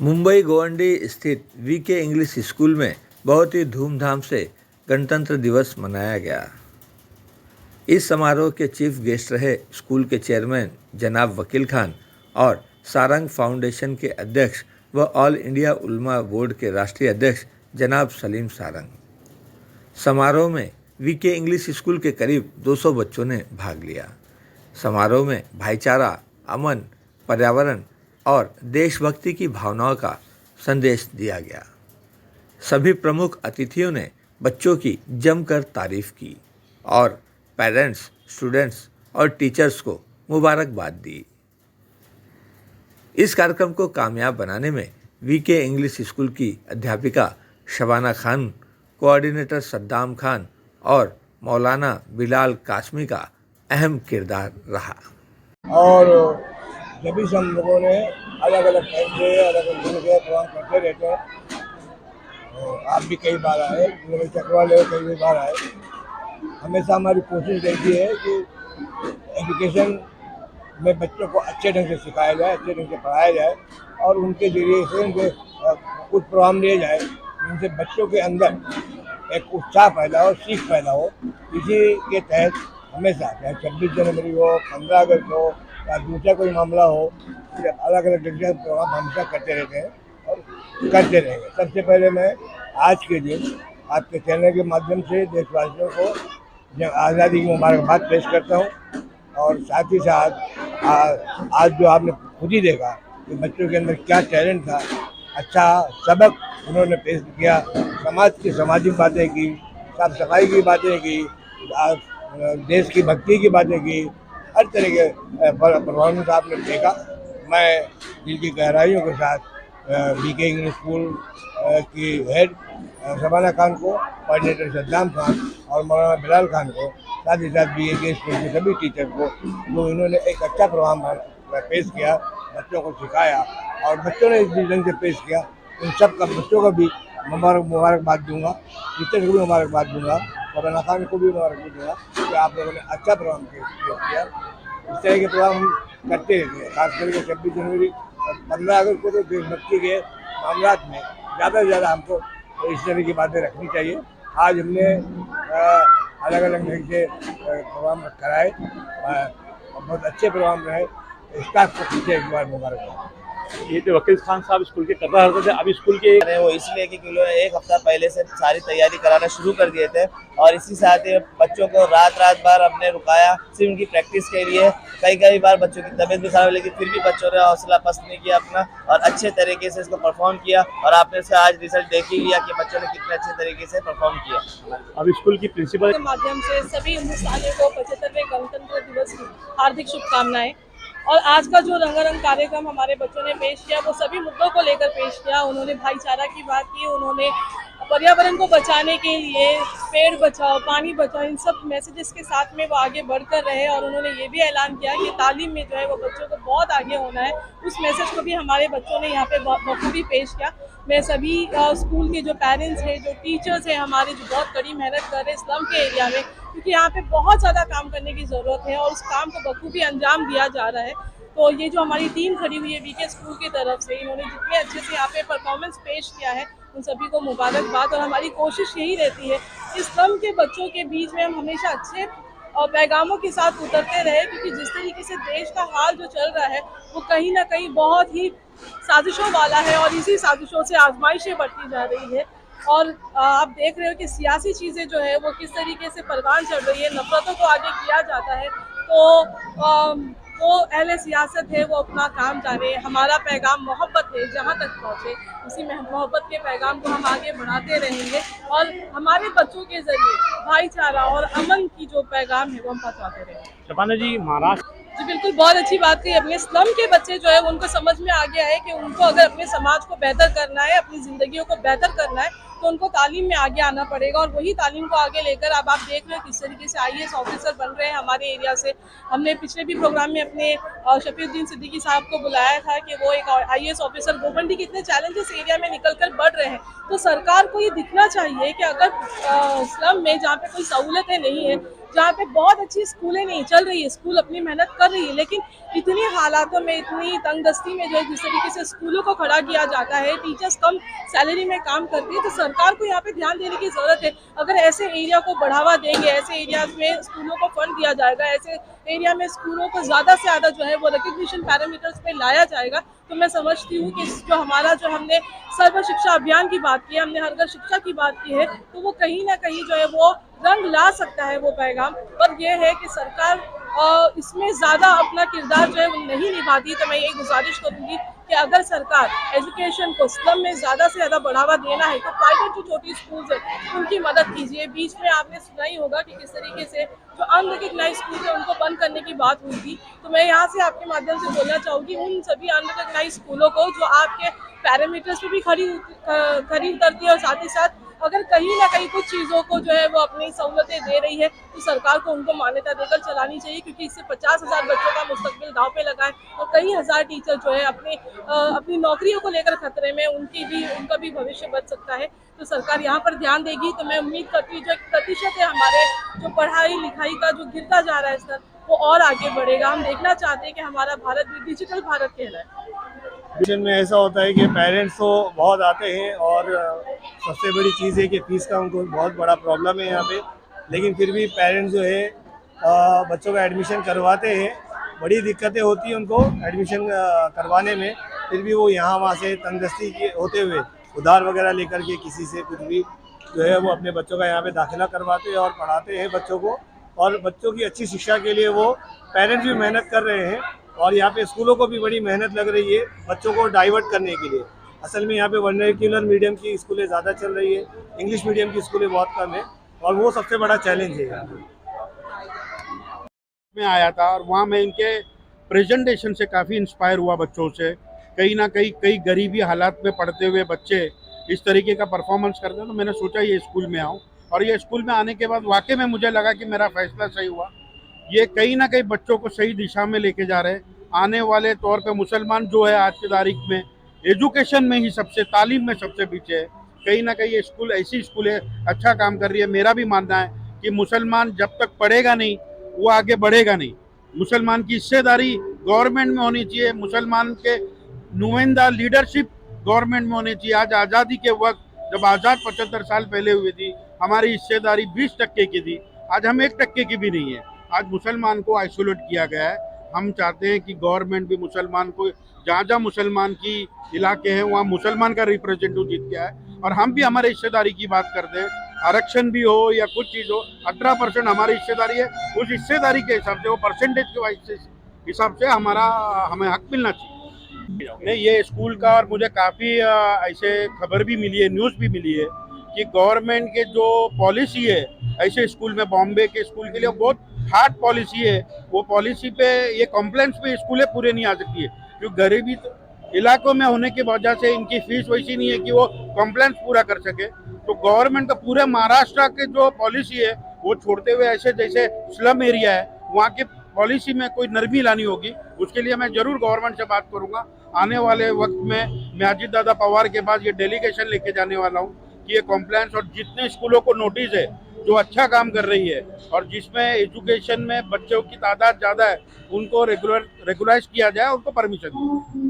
मुंबई गोवंडी स्थित VK English school में बहुत ही धूमधाम से गणतंत्र दिवस मनाया गया। इस समारोह के चीफ गेस्ट रहे स्कूल के चेयरमैन जनाब वकील खान और सारंग फाउंडेशन के अध्यक्ष व ऑल इंडिया उलमा बोर्ड के राष्ट्रीय अध्यक्ष जनाब सलीम सारंग। समारोह में वीके इंग्लिश स्कूल के करीब 200 बच्चों ने भाग लिया। समारोह में भाईचारा, अमन, पर्यावरण और देशभक्ति की भावनाओं का संदेश दिया गया। सभी प्रमुख अतिथियों ने बच्चों की जमकर तारीफ की और पेरेंट्स, स्टूडेंट्स और टीचर्स को मुबारकबाद दी। इस कार्यक्रम को कामयाब बनाने में वीके इंग्लिश स्कूल की अध्यापिका शबाना खान, कोऑर्डिनेटर सद्दाम खान और मौलाना बिलाल कासमी का अहम किरदार रहा। और जब भी हम लोगों ने अलग अलग टाइम पे अलग अलग दिन के प्रोग्राम करते रहते हैं। आप भी कई बार आए, चक्रवाल कई बार आए। हमेशा हमारी कोशिश रहती है कि एजुकेशन में बच्चों को अच्छे ढंग से सिखाया जाए, अच्छे ढंग से पढ़ाया जाए और उनके जरिए से उनके कुछ प्रोग्राम लिए जाए जिनसे बच्चों के अंदर एक उत्साह पैदा हो, सीख पैदा हो। इसी के तहत हमेशा चाहे 26 जनवरी हो, 15 अगस्त हो या दूसरा कोई मामला हो, अलग अलग ढंग से प्रोग्राम हमेशा करते रहते हैं और करते रहेंगे। सबसे पहले मैं आज के दिन आपके चैनल के माध्यम से देशवासियों को आज़ादी की मुबारकबाद पेश करता हूँ और साथ ही साथ आज जो आपने खुद ही देखा कि बच्चों के अंदर क्या टैलेंट था, अच्छा सबक उन्होंने पेश किया, समाज की सामाजिक बातें की, साफ सफाई की बातें की, देश की भक्ति की बातें की, हर तरह के परफॉर्मेंस आपने देखा। मैं दिल की गहराइयों के साथ वीके इंग्लिश स्कूल की हेड शबाना खान को, कोऑर्डिनेटर सद्दाम खान और मौलाना बिलाल खान को, साथ ही साथ वीके स्कूल के सभी टीचर को जो इन्होंने एक अच्छा प्रोग्राम पेश किया, बच्चों को सिखाया और बच्चों ने इस ढंग से पेश किया, उन सब का बच्चों को भी मुबारकबाद दूंगा, टीचर को भी मुबारकबाद दूंगा, मौलाना खान को भी मुबारकबाद दूंगा कि आप लोगों ने अच्छा प्रोग्राम पेश किया। इस तरह के प्रोग्राम हम करते रहते हैं, खास करके 26 जनवरी और 15 अगस्त को तो देशभक्ति के मामला में ज़्यादा से ज़्यादा हमको इस तरह की बातें रखनी चाहिए। आज हमने अलग अलग ढंग से प्रोग्राम कराए और बहुत अच्छे प्रोग्राम रहे। स्टाफ को पीछे एक बार मुबारकबाद। ये तो वकील खान साहब स्कूल के कर रहे थे, अभी स्कूल के वो इसलिए कि उन्होंने एक हफ्ता पहले से सारी तैयारी कराना शुरू कर दिए थे और इसी साथ ही बच्चों को रात भर हमने रुकाया सिर्फ उनकी प्रैक्टिस के लिए। कई बार बच्चों की तबीयत भी खराब है लेकिन फिर भी बच्चों ने हौसला पस्त नहीं किया अपना और अच्छे तरीके से इसको परफॉर्म किया और आपने से आज रिजल्ट देख ही लिया कि बच्चों ने कितने अच्छे तरीके से परफॉर्म किया। अभी स्कूल की प्रिंसिपल के माध्यम से सभी हिंदुस्तानियों को 75वें गणतंत्र दिवस की हार्दिक शुभकामनाएं। और आज का जो रंगारंग कार्यक्रम हमारे बच्चों ने पेश किया वो सभी मुद्दों को लेकर पेश किया। उन्होंने भाईचारा की बात की, उन्होंने पर्यावरण को बचाने के लिए पेड़ बचाओ, पानी बचाओ, इन सब मैसेजेस के साथ में वो आगे बढ़कर रहे और उन्होंने ये भी ऐलान किया कि तालीम में जो है वो बच्चों को बहुत आगे होना है। उस मैसेज को भी हमारे बच्चों ने यहाँ पे बखूबी पेश किया। मैं सभी स्कूल के जो पेरेंट्स हैं, जो टीचर्स हैं हमारे, जो बहुत कड़ी मेहनत कर रहे हैं स्लम के एरिया में, क्योंकि यहाँ पे बहुत ज़्यादा काम करने की ज़रूरत है और उस काम को बखूबी अंजाम दिया जा रहा है। तो ये जो हमारी टीम खड़ी हुई है वीके स्कूल की तरफ से, इन्होंने जितने अच्छे से यहाँ पे परफॉर्मेंस पेश किया है उन सभी को मुबारकबाद। और हमारी कोशिश यही रहती है कि स्लम के बच्चों के बीच में हम हमेशा अच्छे और पैगामों के साथ उतरते रहे, क्योंकि जिस तरीके से देश का हाल जो चल रहा है वो कहीं ना कहीं बहुत ही साजिशों वाला है और इसी साजिशों से आजमाइशें बढ़ती जा रही है। और आप देख रहे हो कि सियासी चीज़ें जो है वो किस तरीके से परवान चढ़ रही है, नफरतों को आगे किया जाता है। तो वो अहले सियासत है वो अपना काम जाने, हमारा पैगाम मोहब्बत है जहाँ तक पहुँचे, उसी में मोहब्बत के पैगाम को हम आगे बढ़ाते रहेंगे और हमारे बच्चों के जरिए भाईचारा और अमन की जो पैगाम है वो हम पहुँचाते रहेंगे। शबाना जी, महाराष्ट्र जी बिल्कुल, बहुत अच्छी बात कही। अपने स्लम के बच्चे जो है उनको समझ में आ गया है कि उनको अगर अपने समाज को बेहतर करना है, अपनी ज़िंदगियों को बेहतर करना है तो उनको तालीम में आगे आना पड़ेगा और वही तालीम को आगे लेकर अब आप देख रहे हो किस तरीके से आईएएस ऑफिसर बन रहे हैं हमारे एरिया से। हमने पिछले भी प्रोग्राम में अपने शफीउद्दीन सिद्दीकी साहब को बुलाया था कि वो एक आईएएस ऑफिसर, गोवंडी के इतने चैलेंजेस एरिया में निकल कर बढ़ रहे हैं, तो सरकार को ये दिखना चाहिए कि अगर स्लम में जहाँ पे कोई सहूलतें नहीं है, जहाँ पे बहुत अच्छी स्कूलें नहीं चल रही है, स्कूल अपनी मेहनत कर रही है, लेकिन इतनी हालातों में, इतनी तंगदस्ती में जो है जिस तरीके से स्कूलों को खड़ा किया जाता है, टीचर्स कम सैलरी में काम करती है, तो सरकार को यहाँ पे ध्यान देने की जरूरत है। अगर ऐसे एरिया को बढ़ावा देंगे, ऐसे एरियाज में स्कूलों को फंड दिया जाएगा, ऐसे एरिया में स्कूलों को ज़्यादा से ज़्यादा जो है वो रिकग्निशन पैरामीटर्स पे लाया जाएगा, तो मैं समझती हूँ कि जो हमारा जो हमने सर्व शिक्षा अभियान की बात की है, हमने हर घर शिक्षा की बात की है, तो वो कहीं ना कहीं जो है वो रंग ला सकता है वो पैगाम। पर यह है कि सरकार इसमें ज़्यादा अपना किरदार जो है वो नहीं निभाती। तो मैं यही गुजारिश करूँगी कि अगर सरकार एजुकेशन को स्लम में ज़्यादा से ज़्यादा बढ़ावा देना है तो प्राइवेट जो छोटी स्कूल्स है उनकी मदद कीजिए। बीच में आपने सुना ही होगा कि किस तरीके से जो अनरिकग्नाइज स्कूल है उनको बंद करने की बात हुई थी। तो मैं यहाँ से आपके माध्यम से बोलना चाहूँगी उन सभी अनरिकग्नाइज स्कूलों को जो आपके पैरामीटर्स पे भी खरी उतरती है, और साथ ही साथ अगर कहीं ना कहीं कुछ चीज़ों को जो है वो अपनी सहूलतें दे रही है तो सरकार को उनको मान्यता देकर चलानी चाहिए, क्योंकि इससे 50,000 बच्चों का मुस्तकबिल दांव पे लगा है और कई हज़ार टीचर जो है अपनी नौकरियों को लेकर खतरे में, उनका भी भविष्य बच सकता है। तो सरकार यहाँ पर ध्यान देगी। तो मैं उम्मीद करती हूँ जो एक प्रतिशत है हमारे जो पढ़ाई लिखाई का जो गिरता जा रहा है स्तर, वो और आगे बढ़ेगा। हम देखना चाहते हैं कि हमारा भारत भी डिजिटल भारत कहलाए। ट्यूशन में ऐसा होता है कि पेरेंट्स तो बहुत आते हैं और सबसे बड़ी चीज़ है कि फीस का उनको बहुत बड़ा प्रॉब्लम है यहाँ पे, लेकिन फिर भी पेरेंट्स जो है बच्चों का एडमिशन करवाते हैं। बड़ी दिक्कतें होती हैं उनको एडमिशन करवाने में, फिर भी वो यहाँ वहाँ से तंगदस्ती के होते हुए उधार वगैरह लेकर के किसी से कुछ भी जो है वो अपने बच्चों का यहाँ पे दाखिला करवाते हैं और पढ़ाते हैं बच्चों को। और बच्चों की अच्छी शिक्षा के लिए वो पेरेंट्स भी मेहनत कर रहे हैं और यहाँ पे स्कूलों को भी बड़ी मेहनत लग रही है बच्चों को डाइवर्ट करने के लिए। असल में यहाँ पे वर्नाक्युलर मीडियम की स्कूलें ज़्यादा चल रही है, इंग्लिश मीडियम की स्कूलें बहुत कम है, और वो सबसे बड़ा चैलेंज है यहाँ पे। में आया था और वहाँ मैं इनके प्रेजेंटेशन से काफ़ी इंस्पायर हुआ बच्चों से। कहीं ना कई गरीबी हालात में पढ़ते हुए बच्चे इस तरीके का परफॉर्मेंस करते हैं, तो मैंने सोचा ये स्कूल में आऊँ। और ये स्कूल में आने के बाद वाकई में मुझे लगा कि मेरा फैसला सही हुआ। ये कहीं ना कहीं बच्चों को सही दिशा में लेके जा रहे हैं। आने वाले तौर पे मुसलमान जो है आज की तारीख में एजुकेशन में ही सबसे, तालीम में सबसे पीछे है। कहीं ना कहीं ये स्कूल ऐसी स्कूल है, अच्छा काम कर रही है। मेरा भी मानना है कि मुसलमान जब तक पढ़ेगा नहीं वो आगे बढ़ेगा नहीं। मुसलमान की हिस्सेदारी गवर्नमेंट में होनी चाहिए, मुसलमान के नुमाइंदा लीडरशिप गवर्नमेंट में होनी चाहिए। आज आज़ादी के वक्त जब आज़ाद 75 साल पहले हुई थी, हमारी हिस्सेदारी 20% की थी, आज हम 1% की भी नहीं है। आज मुसलमान को आइसोलेट किया गया है। हम चाहते हैं कि गवर्नमेंट भी मुसलमान को, जहाँ जहाँ मुसलमान की इलाके हैं वहाँ मुसलमान का रिप्रेजेंटेटिव जीत गया है, और हम भी हमारे हिस्सेदारी की बात करते हैं। आरक्षण भी हो या कुछ चीज़ हो, 18% हमारी हिस्सेदारी है। उस हिस्सेदारी के हिसाब से, वो परसेंटेज के हिसाब से हमें हक मिलना चाहिए। नहीं, ये स्कूल का, और मुझे काफ़ी ऐसे खबर भी मिली है, न्यूज़ भी मिली है कि गवर्नमेंट के जो पॉलिसी है ऐसे स्कूल में, बॉम्बे के स्कूल के लिए बहुत हार्ड पॉलिसी है। वो पॉलिसी पे, ये कंप्लेंट्स पे स्कूलें पूरे नहीं आ सकती है, क्योंकि गरीबी इलाकों में होने की वजह से इनकी फीस वैसी नहीं है कि वो कंप्लेंट्स पूरा कर सके। तो गवर्नमेंट का पूरे महाराष्ट्र के जो पॉलिसी है वो छोड़ते हुए ऐसे जैसे स्लम एरिया है वहाँ की पॉलिसी में कोई नरमी लानी होगी। उसके लिए मैं जरूर गवर्नमेंट से बात करूँगा। आने वाले वक्त में मैं अजीत दादा पवार के पास ये डेलीगेशन लेके जाने वाला हूँ कि ये कंप्लेंट्स और जितने स्कूलों को नोटिस है जो अच्छा काम कर रही है और जिसमें एजुकेशन में बच्चों की तादाद ज़्यादा है, उनको रेगुलाइज किया जाए, उनको परमिशन दी।